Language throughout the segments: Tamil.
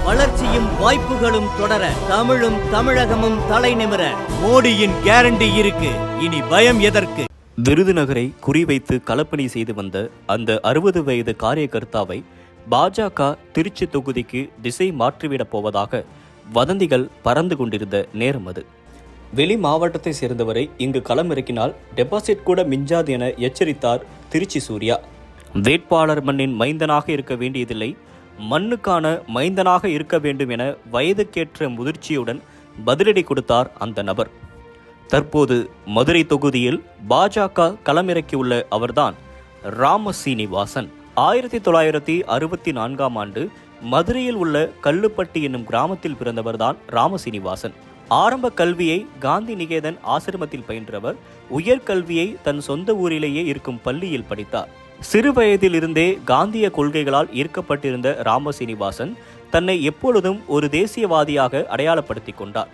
வளர்ச்சியும் வாய்ப்புகளும் தொடர, தமிழும் தமிழகமும் தலை நிமிர மோடியின் கேரண்டி இருக்கு. இனி பயம் எதற்கு? விருதுநகரை குறிவைத்து களப்பணி செய்து வந்த அந்த 60 வயது காரியகர்த்தாவை பாஜக திருச்சி தொகுதிக்கு திசை மாற்றிவிடப் போவதாக வதந்திகள் பறந்து கொண்டிருந்த நேரம் அது. வெளி மாவட்டத்தை சேர்ந்தவரை இங்கு களமிறக்கினால் டெபாசிட் கூட மிஞ்சாது என எச்சரித்தார் திருச்சி சூர்யா. வேட்பாளர் மண்ணின் மைந்தனாக இருக்க வேண்டியதில்லை, மண்ணுக்கான மைந்தனாக இருக்க வேண்டும் என வயதுக்கேற்ற முதிர்ச்சியுடன் பதிலடி கொடுத்தார் அந்த நபர். தற்போது மதுரை தொகுதியில் பாஜக களமிறக்கியுள்ள அவர்தான் ராம சீனிவாசன். 1964ஆம் ஆண்டு மதுரையில் உள்ள கல்லுப்பட்டி என்னும் கிராமத்தில் பிறந்தவர்தான் ராம சீனிவாசன். ஆரம்ப கல்வியை காந்தி நிகேதன் ஆசிரமத்தில் பயின்றவர். உயர்கல்வியை தன் சொந்த ஊரிலேயே இருக்கும் பள்ளியில் படித்தார். சிறு வயதில் இருந்தே காந்திய கொள்கைகளால் ஈர்க்கப்பட்டிருந்த ராம சீனிவாசன் தன்னை எப்பொழுதும் ஒரு தேசியவாதியாக அடையாளப்படுத்திக் கொண்டார்.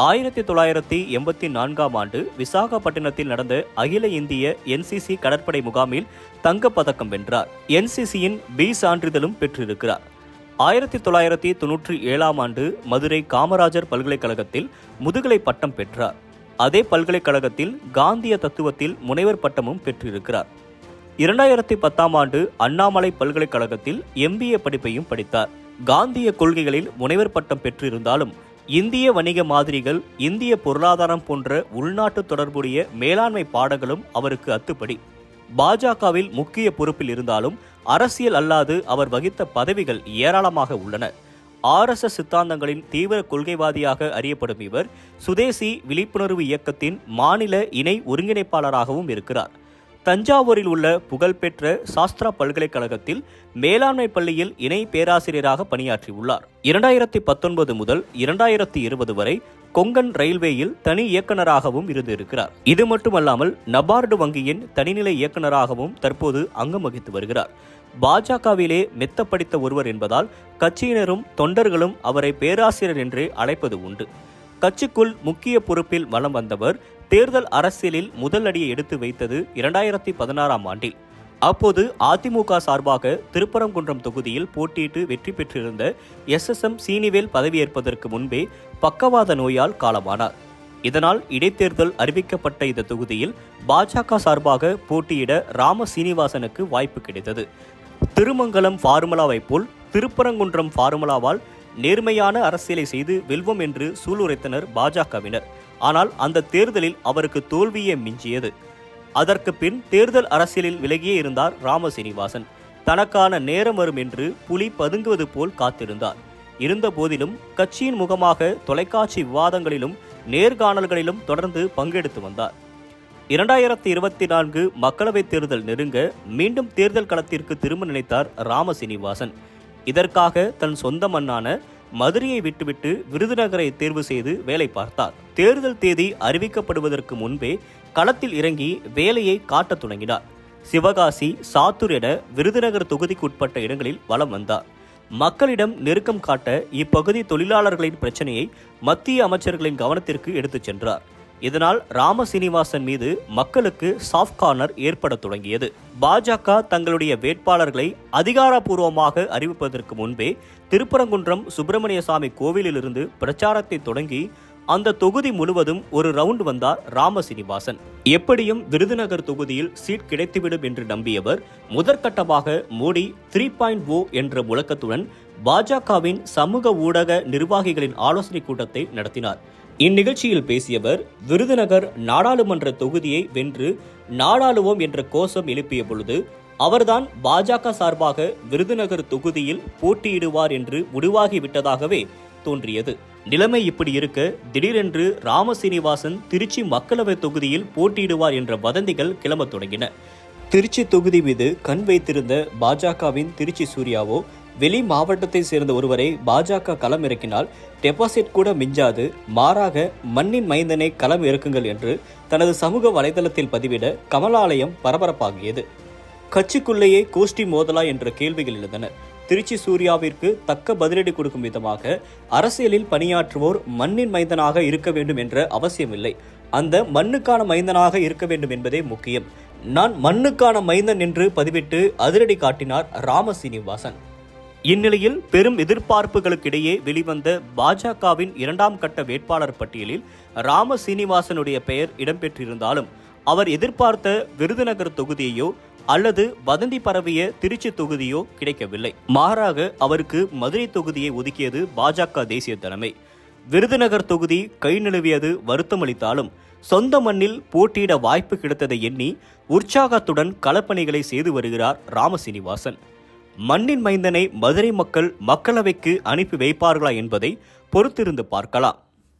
1984ஆம் ஆண்டு விசாகப்பட்டினத்தில் நடந்த அகில இந்திய NCC கடற்படை முகாமில் தங்கப்பதக்கம் வென்றார். NCCயின் B சான்றிதழும் பெற்றிருக்கிறார். 1997ஆம் ஆண்டு மதுரை காமராஜர் பல்கலைக்கழகத்தில் முதுகலை பட்டம் பெற்றார். அதே பல்கலைக்கழகத்தில் காந்திய தத்துவத்தில் முனைவர் பட்டமும் பெற்றிருக்கிறார். 2010ஆம் ஆண்டு அண்ணாமலை பல்கலைக்கழகத்தில் MBA படிப்பையும் படித்தார். காந்திய கொள்கைகளில் முனைவர் பட்டம் பெற்றிருந்தாலும் இந்திய வணிக மாதிரிகள், இந்திய பொருளாதாரம் போன்ற உள்நாட்டு தொடர்புடைய மேலாண்மை பாடங்களும் அவருக்கு அத்துப்படி. பாஜகவில் முக்கிய பொறுப்பில் இருந்தாலும் அரசியல் அல்லாது அவர் வகித்த பதவிகள் ஏராளமாக உள்ளன. RSS சித்தாந்தங்களின் தீவிர கொள்கைவாதியாக அறியப்படும் இவர் சுதேசி விழிப்புணர்வு இயக்கத்தின் மாநில இணை ஒருங்கிணைப்பாளராகவும் இருக்கிறார். தஞ்சாவூரில் உள்ள புகழ்பெற்ற சாஸ்திரா பல்கலைக்கழகத்தில் மேலாண்மை பள்ளியில் இணை பேராசிரியராக பணியாற்றியுள்ளார். 2019 முதல் 2020 வரை கொங்கன் ரயில்வேயில் தனி இயக்குநராகவும் இருந்திருக்கிறார். இது மட்டுமல்லாமல் நபார்டு வங்கியின் தனிநிலை இயக்குநராகவும் தற்போது அங்கம் வகித்து வருகிறார். பாஜகவிலே மெத்த படித்த ஒருவர் என்பதால் கட்சியினரும் தொண்டர்களும் அவரை பேராசிரியர் என்றே அழைப்பது உண்டு. கட்சிக்குள் முக்கிய பொறுப்பில் வலம் வந்தவர் தேர்தல் அரசியலில் முதல் அடியை எடுத்து வைத்தது 2016ஆம் ஆண்டில். அப்போது அதிமுக சார்பாக திருப்பரங்குன்றம் தொகுதியில் போட்டியிட்டு வெற்றி பெற்றிருந்த SSM சீனிவேல் பதவியேற்பதற்கு முன்பே பக்கவாத நோயால் காலமானார். இதனால் இடைத்தேர்தல் அறிவிக்கப்பட்ட இந்த தொகுதியில் பாஜக சார்பாக போட்டியிட ராம சீனிவாசனுக்கு வாய்ப்பு கிடைத்தது. திருமங்கலம் ஃபார்முலாவை போல் திருப்பரங்குன்றம் ஃபார்முலாவால் நேர்மையான அரசியலை செய்து வெல்வோம் என்று சூளுரைத்தனர் பாஜகவினர். ஆனால் அந்த தேர்தலில் அவருக்கு தோல்வியே மிஞ்சியது. அதற்கு பின் தேர்தல் அரசியலில் விலகியே இருந்தார் ராம சீனிவாசன். தனக்கான நேரம் வரும் என்று புலி பதுங்குவது போல் காத்திருந்தார். இருந்த போதிலும் கட்சியின் முகமாக தொலைக்காட்சி விவாதங்களிலும் நேர்காணல்களிலும் தொடர்ந்து பங்கெடுத்து வந்தார். 2024 மக்களவைத் தேர்தல் நெருங்க மீண்டும் தேர்தல் களத்திற்கு திரும்ப நினைத்தார் ராம சீனிவாசன். இதற்காக தன் சொந்த மண்ணான மதுரையை விட்டுவிட்டு விருதுநகரை தேர்வு செய்து வேலை பார்த்தார். தேர்தல் தேதி அறிவிக்கப்படுவதற்கு முன்பே களத்தில் இறங்கி வேலையை காட்டத் தொடங்கினார். சிவகாசி, சாத்தூர் என விருதுநகர் தொகுதிக்குட்பட்ட இடங்களில் வலம் வந்தார். மக்களிடம் நெருக்கம் காட்ட இப்பகுதி தொழிலாளர்களின் பிரச்சனையை மத்திய அமைச்சர்களின் கவனத்திற்கு எடுத்துச் சென்றார். இதனால் ராம சீனிவாசன் மீது மக்களுக்கு சாஃப்ட் கார்னர் ஏற்பட தொடங்கியது. பாஜக தங்களுடைய வேட்பாளர்களை அதிகாரப்பூர்வமாக அறிவிப்பதற்கு முன்பே திருப்பரங்குன்றம் சுப்பிரமணியசாமி கோவிலிலிருந்து பிரச்சாரத்தை தொடங்கி அந்த தொகுதி முழுவதும் ஒரு ரவுண்ட் வந்தார் ராம சீனிவாசன். எப்படியும் விருதுநகர் தொகுதியில் சீட் கிடைத்துவிடும் என்று நம்பியவர் முதற்கட்டமாக மோடி 3.0 என்ற முழக்கத்துடன் பாஜகவின் சமூக ஊடக நிர்வாகிகளின் ஆலோசனை கூட்டத்தை நடத்தினார். இந்நிகழ்ச்சியில் பேசியவர் விருதுநகர் நாடாளுமன்ற தொகுதியை வென்று நாடாளுவோம் என்ற கோஷம் எழுப்பிய பொழுது அவர்தான் பாஜக சார்பாக விருதுநகர் தொகுதியில் போட்டியிடுவார் என்று முடிவாகிவிட்டதாகவே தோன்றியது. நிலைமை இப்படி இருக்க திடீரென்று ராம சீனிவாசன் திருச்சி மக்களவை தொகுதியில் போட்டியிடுவார் என்ற வதந்திகள் கிளம்பத் தொடங்கின. திருச்சி தொகுதி மீது கண் வைத்திருந்த பாஜகவின் திருச்சி சூர்யாவோ வெளி மாவட்டத்தை சேர்ந்த ஒருவரை பாஜக களம் இறக்கினால் டெபாசிட் கூட மிஞ்சாது, மாறாக மண்ணின் மைந்தனை களம் இறக்குங்கள் என்று தனது சமூக வலைதளத்தில் பதிவிட கமலாலயம் பரபரப்பாகியது. கட்சிக்குள்ளேயே கோஷ்டி மோதலா என்ற கேள்விகள் எழுந்தன. திருச்சி சூர்யாவிற்கு தக்க பதிலடி கொடுக்கும் விதமாக அரசியலில் பணியாற்றுவோர் மண்ணின் மைந்தனாக இருக்க வேண்டும் என்ற அவசியமில்லை, அந்த மண்ணுக்கான மைந்தனாக இருக்க வேண்டும் என்பதே முக்கியம். நான் மண்ணுக்கான மைந்தன் என்று பதிவிட்டு அதிரடி காட்டினார் ராம சீனிவாசன். இந்நிலையில் பெரும் எதிர்பார்ப்புகளுக்கிடையே வெளிவந்த பாஜகவின் 2ஆம் கட்ட வேட்பாளர் பட்டியலில் ராம சீனிவாசனுடைய பெயர் இடம்பெற்றிருந்தாலும் அவர் எதிர்பார்த்த விருதுநகர் தொகுதியையோ அல்லது வதந்தி பரவிய திருச்சி தொகுதியோ கிடைக்கவில்லை. மாறாக அவருக்கு மதுரை தொகுதியை ஒதுக்கியது பாஜக தேசிய தலைமை. விருதுநகர் தொகுதி கை நழுவியது வருத்தமளித்தாலும் சொந்த மண்ணில் போட்டியிட வாய்ப்பு கிடைத்ததை எண்ணி உற்சாகத்துடன் களப்பணிகளை செய்து வருகிறார் ராமசீனிவாசன். மண்ணின் மைந்தனை மதுரை மக்கள் மக்களவைக்கு அனுப்பி வைப்பார்களா என்பதை பொறுத்திருந்து பார்க்கலாம்.